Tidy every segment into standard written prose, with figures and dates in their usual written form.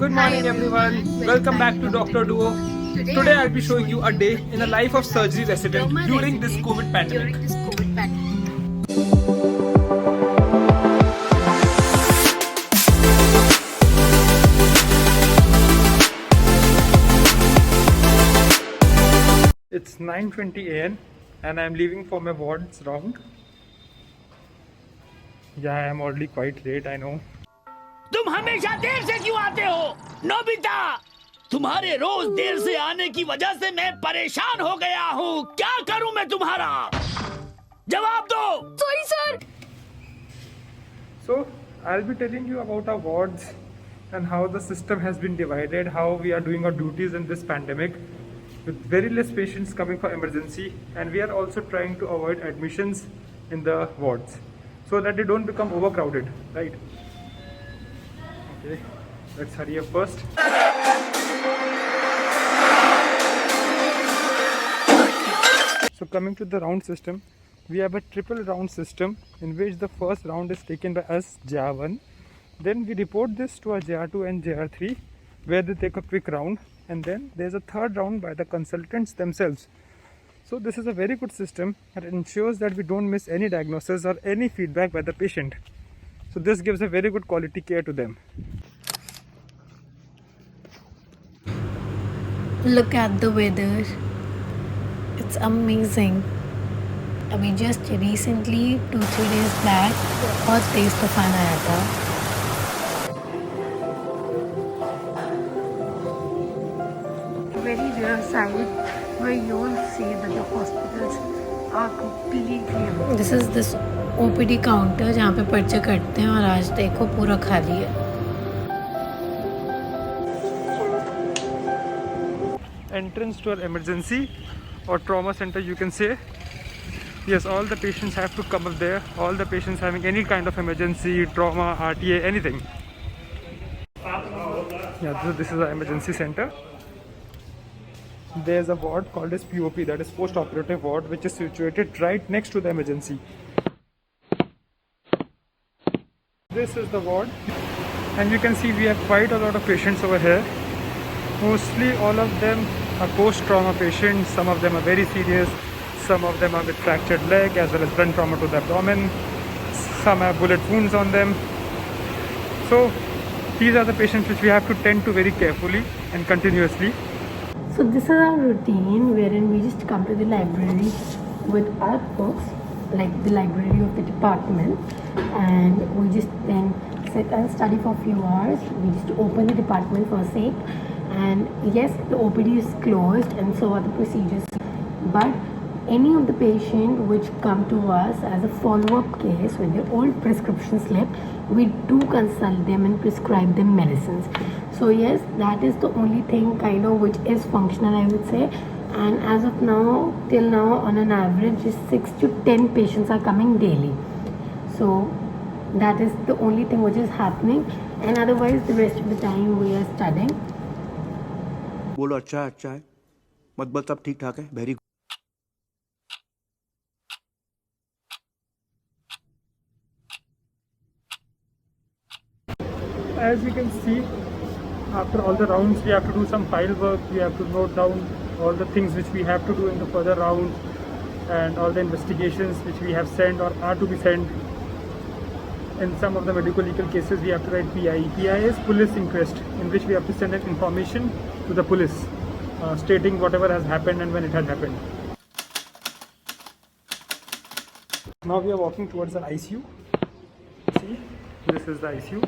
Good morning everyone. Welcome back to Dr. Duo. Today I'll be showing you a day in the life of surgery resident during this COVID pandemic. It's 9:20 a.m. and I'm leaving for my wards round. Yeah, I am already quite late, I know. तुम हमेशा देर से क्यों आते हो Nobita? तुम्हारे रोज देर से आने की वजह से मैं परेशान हो गया हूँ। क्या करूँ मैं तुम्हारा? जवाब दो। Sorry, sir. So, I'll be telling you about our wards and how the system has been divided, how we are doing our duties in this pandemic with very less patients coming for emergency, and we are also trying to avoid admissions in the wards so that they don't become overcrowded, right? Okay, let's hurry up first. So coming to the round system, we have a triple round system in which the first round is taken by us, JR1. Then we report this to our JR2 and JR3 where they take a quick round, and then there's a third round by the consultants themselves. So this is a very good system that ensures that we don't miss any diagnosis or any feedback by the patient. So this gives a very good quality care to them. Look at the weather. It's amazing. अभी just recently 2-3 days back बहुत तेज तूफान आया था. Very rare sight where you will see that the hospitals are completely empty. This is this OPD counter जहाँ पे पर्चे कटते हैं और आज देखो पूरा खाली है. Entrance to our emergency or trauma center, you can say. Yes, all the patients have to come up there. All the patients having any kind of emergency, trauma, RTA, anything. Yeah, this is our emergency center. There's a ward called as POP, that is post-operative ward, which is situated right next to the emergency. This is the ward, and you can see we have quite a lot of patients over here. Mostly all of them are post-trauma patients. Some of them are very serious. Some of them are with fractured leg as well as blunt trauma to the abdomen. Some have bullet wounds on them. So these are the patients which we have to tend to very carefully and continuously. So this is our routine wherein we just come to the library with our books, like the library of the department, and we just then sit and study for a few hours. We just open the department for a sec, and yes, the OPD is closed and so are the procedures, but any of the patient which come to us as a follow-up case with their old prescription slip, we do consult them and prescribe them medicines. So yes, that is the only thing kind of which is functional, I would say. And as of now, till now, on an average, just 6 to 10 patients are coming daily. So that is the only thing which is happening, and otherwise the rest of the time we are studying. बोलो अच्छा है मतलब सब ठीक ठाक है very As you can see, after all the rounds we have to do some file work. We have to note down all the things which we have to do in the further rounds and all the investigations which we have sent or are to be sent. In some of the medical legal cases we have to write PI. PI is police inquest, in which we have to send an information to the police stating whatever has happened and when it had happened. Now we are walking towards the ICU. See, this is the ICU.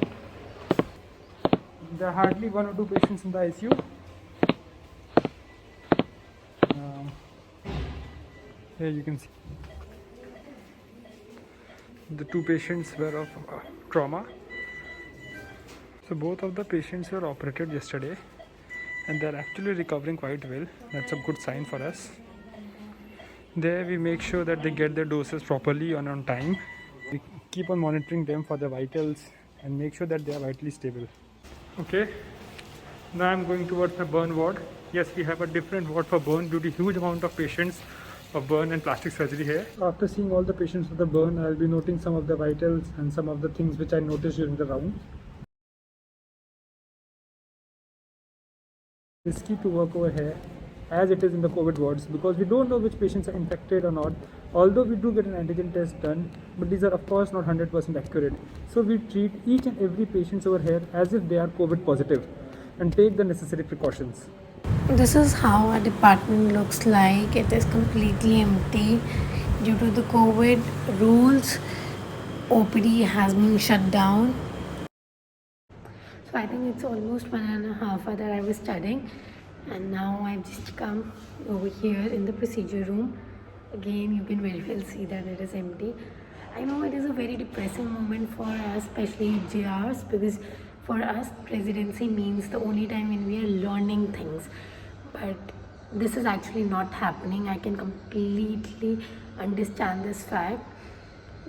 There are hardly 1 or 2 patients in the ICU. Here you can see the 2 patients were of trauma. So both of the patients were operated yesterday and they are actually recovering quite well. That's a good sign for us. There we make sure that they get their doses properly and on time. We keep on monitoring them for their vitals and make sure that they are vitally stable. Okay, now I'm going towards the burn ward. Yes, we have a different ward for burn due to huge amount of patients of burn and plastic surgery here. After seeing all the patients with the burn, I'll be noting some of the vitals and some of the things which I noticed during the round. risky to work over here as it is in the COVID wards because we don't know which patients are infected or not. Although we do get an antigen test done, but these are of course not 100% accurate. So we treat each and every patient over here as if they are COVID positive and take the necessary precautions. This is how our department looks like. It is completely empty due to the COVID rules. OPD has been shut down. So I think it's almost 1.5 hours that I was studying, and now I've just come over here in the procedure room. Again, you can very well see that it is empty. I know it is a very depressing moment for us, especially JRs, because for us residency means the only time when we are learning things, but this is actually not happening. I can completely understand this fact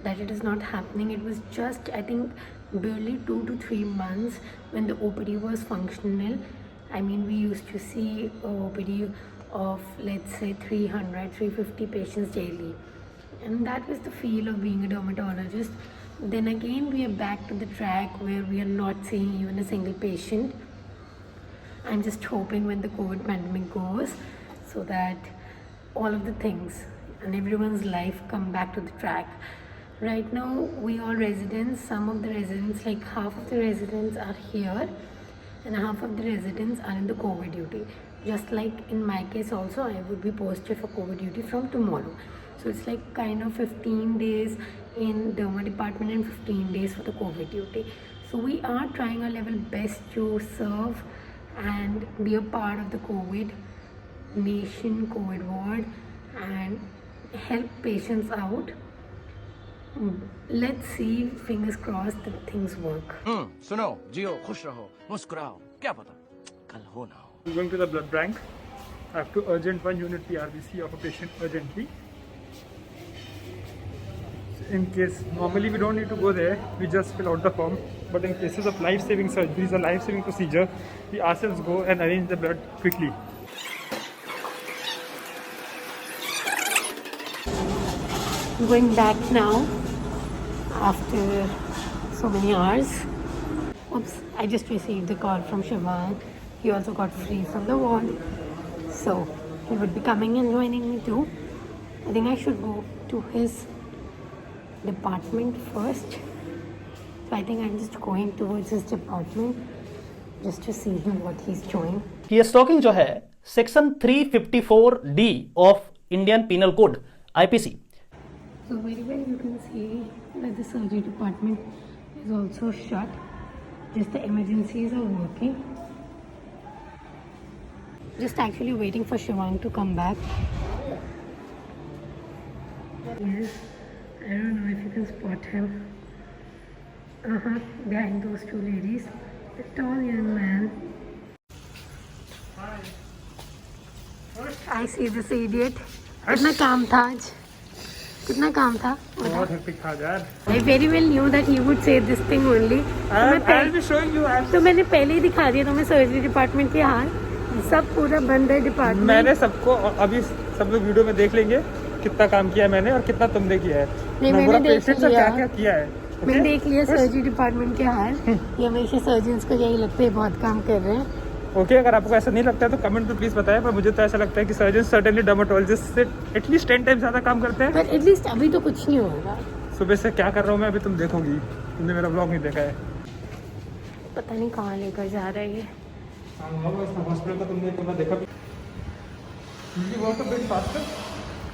that it is not happening. It was just, I think, barely 2 to 3 months when the OPD was functional. I mean, we used to see a OPD of, let's say, 300, 350 patients daily, and that was the feel of being a dermatologist. Then again, we are back to the track where we are not seeing even a single patient. I'm just hoping when the COVID pandemic goes, so that all of the things and everyone's life come back to the track. Right now, we all residents, some of the residents, like half of the residents are here and half of the residents are in the COVID duty. Just like in my case also, I would be posted for COVID duty from tomorrow. So it's like kind of 15 days in derma department and 15 days for the COVID duty. So we are trying our level best to serve and be a part of the COVID nation, COVID ward, and help patients out. Let's see, fingers crossed that things work. सुनो, जियो, खुश रहो, मुस्कुराओ, क्या पता कल हो ना हो. I'm going to the blood bank. I have to urgent 1 unit PRBC of a patient urgently. In case, normally we don't need to go there, we just fill out the form. But in cases of life-saving surgeries or life-saving procedure, we ourselves go and arrange the blood quickly. I'm going back now after so many hours. Oops, I just received the call from Shivang. He also got free from the ward, so he would be coming and joining me too. I think I should go to his department first. So I think I'm just going towards his department just to see him what he's doing. ये stocking जो है section 354D of Indian penal code IPC. So very well you can see that the surgery department is also shut. Just the emergencies are working. Just actually waiting for Shivang to come back. Yes, I don't know if you can spot him. Behind those two ladies. The tall young man. I see this idiot. कितना काम था आज? कितना काम था? बहुत hectic था यार. I very well knew that he would say this thing only. I'll be showing you. तो मैंने पहले ही दिखा दिया तुम्हें सर्जरी डिपार्टमेंट के हाल. सब पूरा बंद है डिपार्टमेंट. मैंने सबको अभी सब लोग वीडियो में देख लेंगे कितना काम किया मैंने और कितना तुमने किया है. नहीं, मैंने देख लिया. क्या क्या किया है. मैंने देख लिया सर्जरी डिपार्टमेंट के हाल. ये हमेशा सर्जन्स को यही लगता है बहुत काम कर रहे हैं. ओके, अगर आपको ऐसा नहीं लगता है तो कमेंट में प्लीज बताएं. पर मुझे तो ऐसा लगता है कि सर्जन सर्टेनली डर्मेटोलॉजिस्ट से एटलीस्ट 10 टाइम ज़्यादा काम करते हैं. पर एटलीस्ट अभी तो कुछ नहीं होगा. सुबह से क्या कर रहा हूँ मैं अभी तुम देखोगी. तुमने मेरा ब्लॉग नहीं देखा है. पता नहीं कहाँ लेकर जा रहा है ये. हॉस्पिटल का तुमने पूरा देखा. Did you walk a bit faster?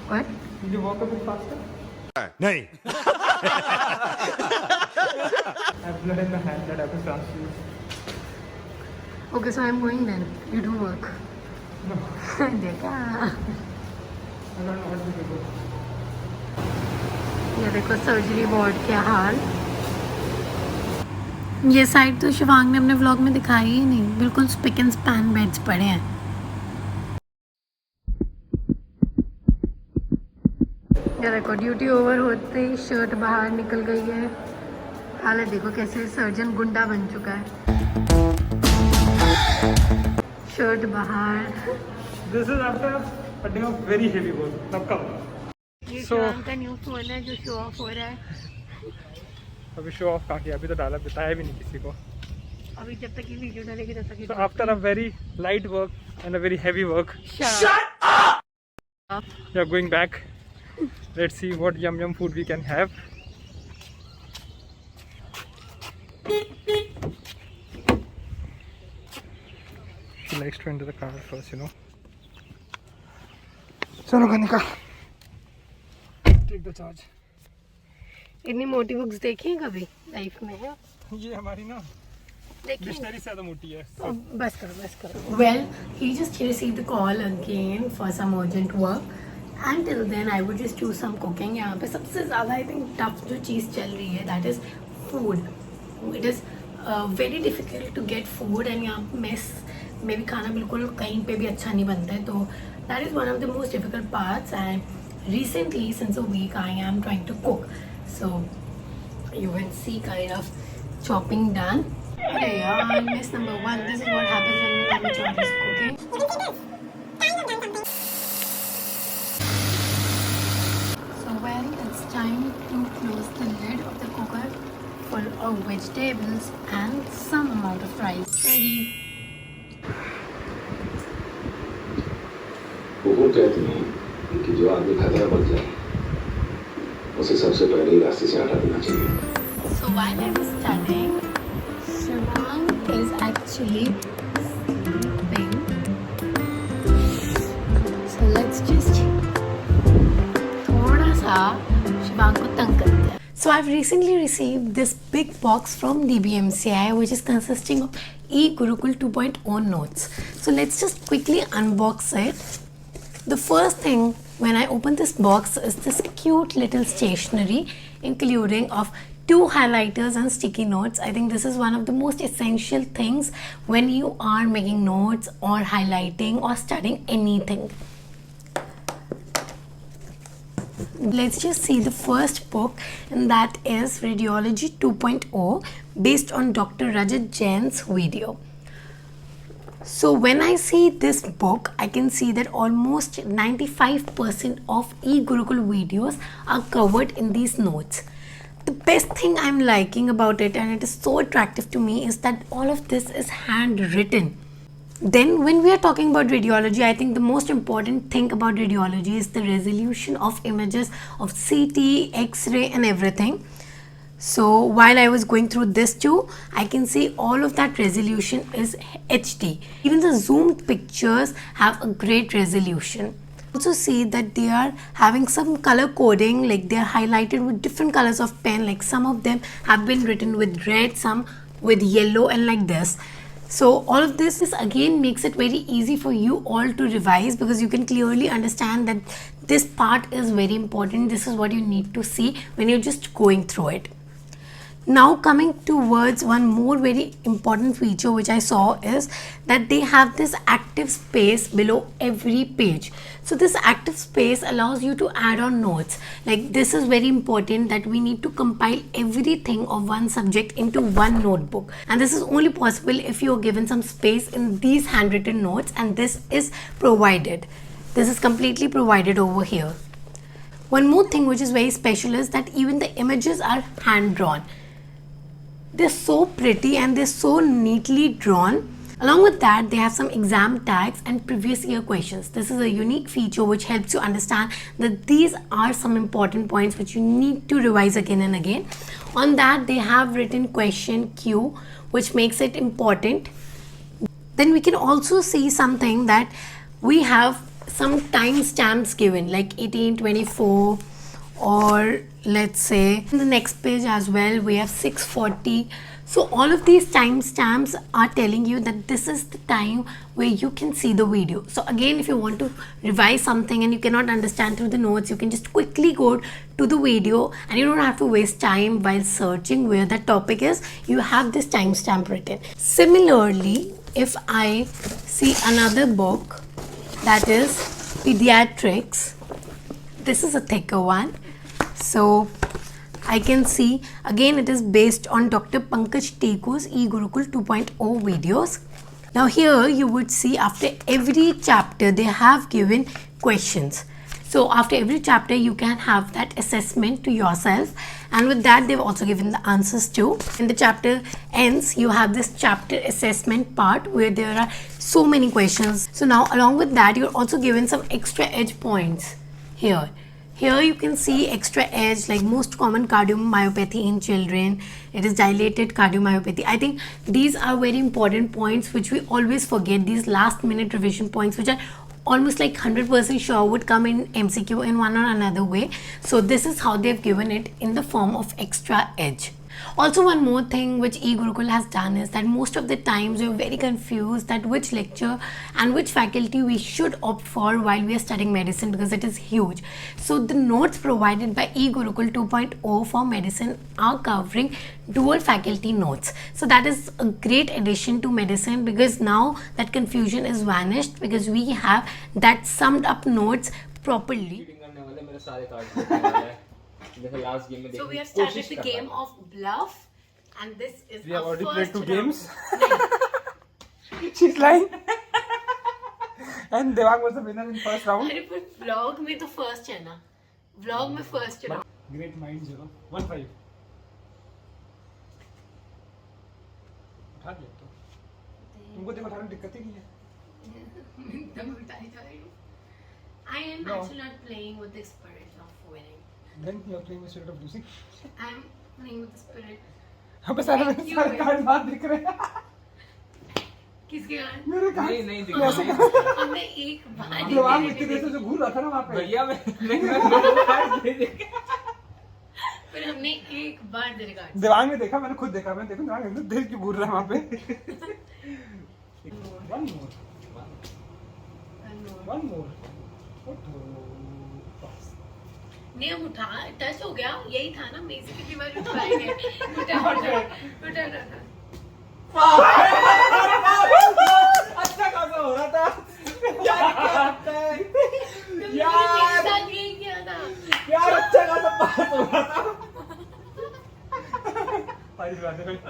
What? Did you walk a bit faster? नहीं. I have blood in my hand that I have to transfuse. Okay, so I'm going then. You do work. No. देखा. I don't know what to do. ये देखो surgery ward के हाल. ये side तो शिवांग ने अपने vlog में दिखाई ही नहीं. बिल्कुल स्पिक एंड स्पैन बेड्स पड़े हैं. ये देखो ड्यूटी ओवर होते ही शर्ट बाहर निकल गई है. हालत देखो कैसे सर्जन गुंडा बन चुका है. शर्ट बाहर. This is after a day of very heavy work. Now come. ये So- शिवांग का न्यू फोन है जो शो ऑफ हो रहा है. अभी शो ऑफ कहाँ किया. अभी तो डाला बताया भी नहीं किसी को. अभी जब तक ये वीडियो डालेगी तब तक So after a very light work and a very heavy work. Shut We are going back. Let's see what yum food we can have. She likes to enter the car first, you know. Chalo Kanika, take the charge. इतनी मोटी books देखी हैं कभी life में? है ये हमारी ना डिक्शनरी से ज़्यादा मोटी है. बस करो. Well, he just received the call again for some urgent work. Until then, I would just do some cooking. यहाँ पे सबसे ज़्यादा I think tough जो चीज़ चल रही है that is food. It is very difficult to get food and यहाँ mess में भी खाना बिल्कुल कहीं पे भी अच्छा नहीं बनता है, तो that is one of the most difficult parts. And recently, since a week, I am trying to cook. So you can see kind of chopping done. Okay, yaar, miss number one. This is what happens when amateur is cooking. So well, it's time to close the lid of the cooker full of vegetables and some amount of rice. Ready. वो कहती हैं कि जो आदमी खतरा बन जाए उसे सबसे पहले ही रास्ते से हटा देना चाहिए. So while I was studying, Shivang is actually sleeping. So let's just थोड़ा सा Shivang को तंग करते हैं. So I've recently received this big box from DBMCI, which is consisting of eGurukul 2.0 notes. So let's just quickly unbox it. The first thing when I open this box is this cute little stationery, including of 2 highlighters and sticky notes. I think this is one of the most essential things when you are making notes or highlighting or studying anything. Let's just see the first book, and that is Radiology 2.0, based on Dr. Rajat Jain's video. So when I see this book, I can see that almost 95% of eGurukul videos are covered in these notes. The best thing I'm liking about it, and it is so attractive to me, is that all of this is handwritten. Then when we are talking about radiology, I think the most important thing about radiology is the resolution of images of CT, X-ray and everything. So while I was going through this too, I can see all of that resolution is HD. Even the zoomed pictures have a great resolution. Also see that they are having some color coding, like they are highlighted with different colors of pen, like some of them have been written with red, some with yellow and like this. So all of this again makes it very easy for you all to revise, because you can clearly understand that this part is very important. This is what you need to see when you're just going through it. Now coming towards one more very important feature which I saw is that they have this active space below every page. So this active space allows you to add on notes. Like this is very important, that we need to compile everything of one subject into one notebook, and this is only possible if you are given some space in these handwritten notes, and this is provided. This is completely provided over here. One more thing which is very special is that even the images are hand drawn. They're so pretty and they're so neatly drawn. Along with that, they have some exam tags and previous year questions. This is a unique feature which helps you understand that these are some important points which you need to revise again and again. On that, they have written question queue, which makes it important. Then we can also see something that we have some time stamps given, like 1824, or let's say in the next page as well we have 640. So all of these timestamps are telling you that this is the time where you can see the video. So again, if you want to revise something and you cannot understand through the notes, you can just quickly go to the video and you don't have to waste time while searching where that topic is. You have this timestamp written. Similarly, if I see another book, that is Pediatrics, this is a thicker one. So I can see again it is based on Dr. Pankaj Teku's eGurukul 2.0 videos. Now here you would see after every chapter they have given questions. So after every chapter, you can have that assessment to yourself, and with that, they've also given the answers too. When the chapter ends, you have this chapter assessment part where there are so many questions. So now, along with that, you're also given some extra edge points here. Here you can see extra edge, like most common cardiomyopathy in children. It is dilated cardiomyopathy. I think these are very important points which we always forget. These last minute revision points which are almost like 100% sure would come in MCQ in one or another way. So this is how they've given it in the form of extra edge. Also, one more thing which eGurukul has done is that most of the times we're very confused that which lecture and which faculty we should opt for while we are studying medicine, because it is huge. So the notes provided by eGurukul 2.0 for medicine are covering dual faculty notes. So that is a great addition to medicine, because now that confusion is vanished, because we have that summed up notes properly. So we have started the game of bluff, and this is We have our already first played 2 round. games. She's lying. And Devang was the winner in first round. अरे पर vlog में तो first है ना, vlog में first है ना. Great mind 0 1-5. उठा लिया तो. तुमको देखो उठाने में दिक्कत ही नहीं है. I am No. actually not playing with the spirit of winning. Then you are playing with spirit of losing. I am playing with the spirit. अबे सारे Thank you. सारे कार्ड बाहर दिख रहे हैं. किसके कारण? मेरे कार्ड नहीं दिख रहा हमने एक बार ही देवांग मेरे इतनी में देर से जो घूर रहा था ना वहाँ पे. भैया मैं पर हमने एक बार दे रिकॉर्ड. देवांग ने देखा, मैंने खुद देखा. मैंने देखा देवांग इतनी देर क्यों घूर रहा है वहाँ पे. One more. नहीं हम उठा, टच हो गया, यही था ना, मैं इसे कितनी बार उठाएंगे. उठा. अच्छा खासा हो रहा था यार साथ यही किया था. यार, अच्छा खासा पास हो रहा था.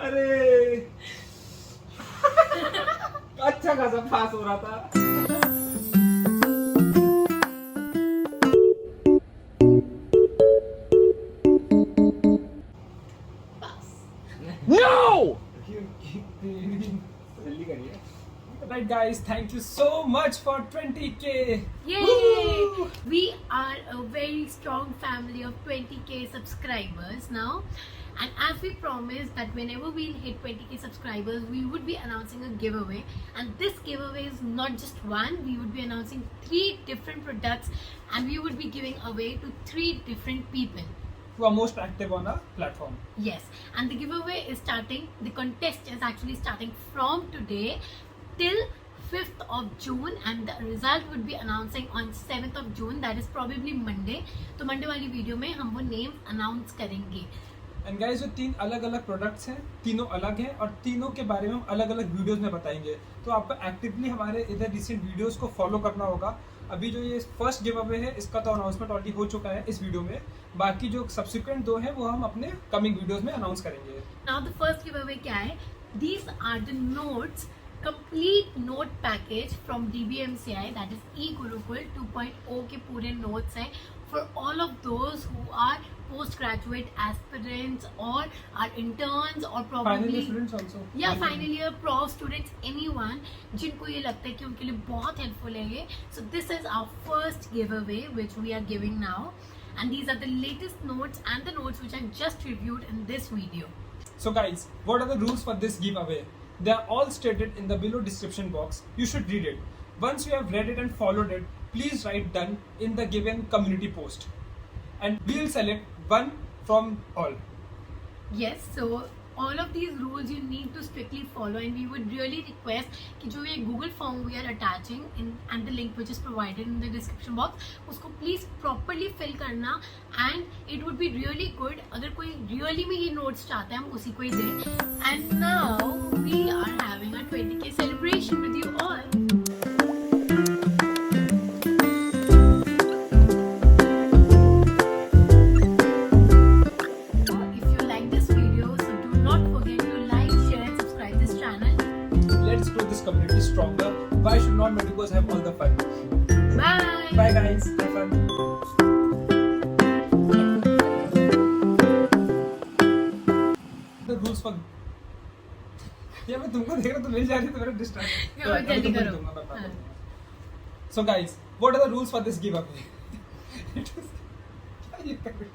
अरे अच्छा खासा पास हो रहा था. जल्दी करिए. Right guys, thank you so much for 20k. Yay! We are a very strong family of 20k subscribers now, and as we promised that whenever we'll hit 20k subscribers, we would be announcing a giveaway. And this giveaway is not just one, we would be announcing 3 different products, and we would be giving away to 3 different people. Who are most active on our platform. Yes, and the giveaway is starting, the contest is actually starting from today till 5th of June, and the result would be announcing on 7th of June, that is probably Monday. तो Monday वाली video में हम वो name announce करेंगे. And guys, जो 3 अलग अलग products हैं, तीनों अलग हैं और तीनों के बारे में हम अलग अलग वीडियोस में बताएंगे. तो आपको एक्टिवली हमारे इधर रिसेंट वीडियोस को फॉलो करना होगा. अभी जो ये फर्स्ट गिव अवे है, इसका तो अनाउंसमेंट ऑलरेडी हो चुका है इस वीडियो में. बाकी जो सब्सिक्वेंट 2 हैं वो हम अपने कमिंग वीडियोस में अनाउंस करेंगे. Now the first giveaway क्या है? These are the notes, complete note package from DBMCI, that is eGurukul 2.0 के पूरे notes हैं for all of those who are postgraduate aspirants or are interns or probably final students also. या final year pro students, anyone जिनको ये लगता है कि उनके लिए बहुत हेल्पफुल है ये. So this is our first giveaway which we are giving now, and these are the latest notes and the notes which I just reviewed in this video. So guys, what are the rules for this giveaway? They are all stated in the below description box. You should read it. Once you have read it and followed it, please write done in the given community post, and we will select one from all. Yes, so all of these rules you need to strictly follow, and we would really request कि जो ये Google form we are attaching in and the link which is provided in the description box, उसको please properly fill करना, and it would be really good अगर कोई really में ये notes चाहता है हम उसी को ही दें. And now we are having a 20k celebration with you all. Community stronger. Why should not medicals have all the fun? Bye. Bye guys. Have fun. Rules for ये मैं तुमको देख रहा, तुम ले जा रही हो तो मेरा डिस्ट्रैक्ट जल्दी करो। So guys what are the rules for this giveaway? क्या ये कर रहे हो?